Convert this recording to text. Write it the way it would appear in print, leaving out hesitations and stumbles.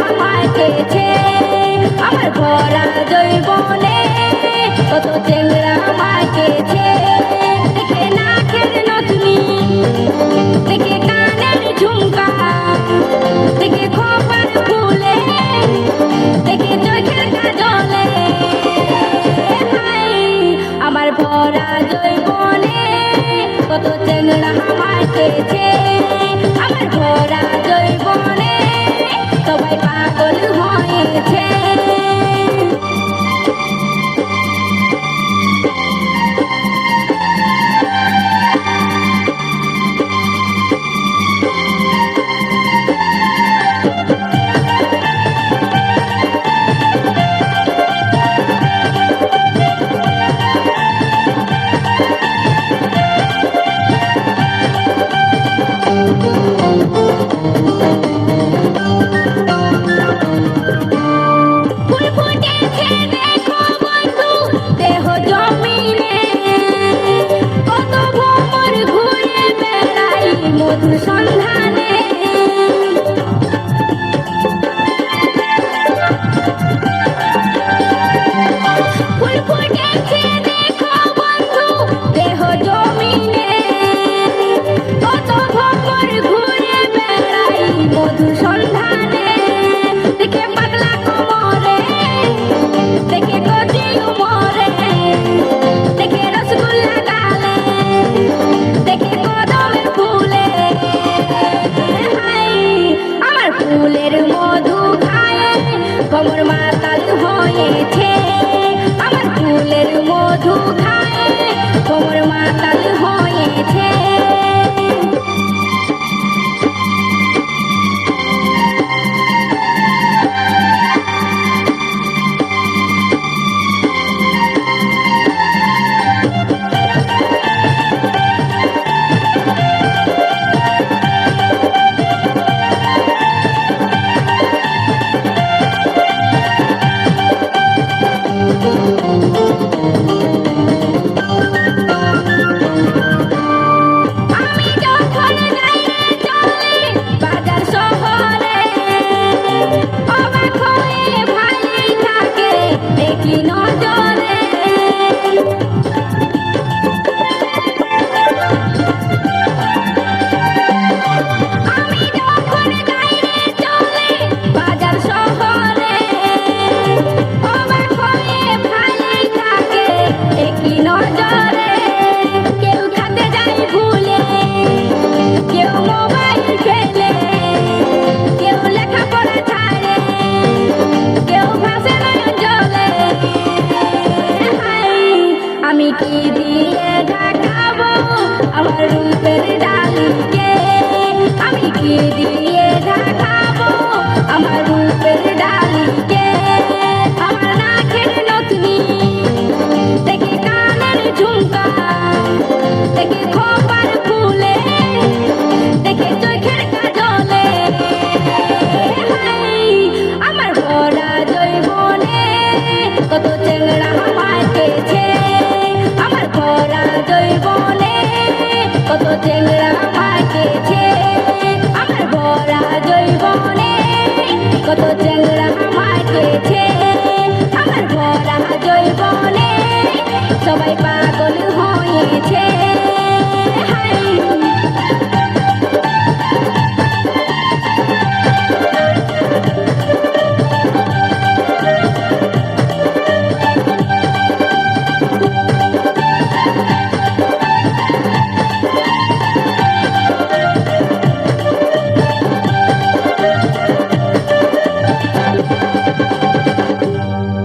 আমায় খেয়েছে আমার ভরা জৈবনে কত চেংড়া আমায় খেয়েছে দেখে নাকের নথনি দেখে কানের ঝুমকা দেখে খোপার ফুলে দেখে চোখের কাজলে আমার ভরা জৈবনে কত চেংড়া আমায় খেয়েছে আমার ভরা জৈবনে সবাই পাগল হয়েছে মধুর সন্ধানে ফুল ফুটেছে দেখো বন্ধু দেহ জমিনে কত ভ্রমর ঘুরে বেড়াই মধুর সন্ধানে দেখে পাগলা কোমরে দেখে কচি উমরে দেখে রসগোল্লা গালে দেখে কদমের ফুলে আমার ফুলের মধু খায় কমর মাতাল হয়েছে আমার ফুলের মধু খায়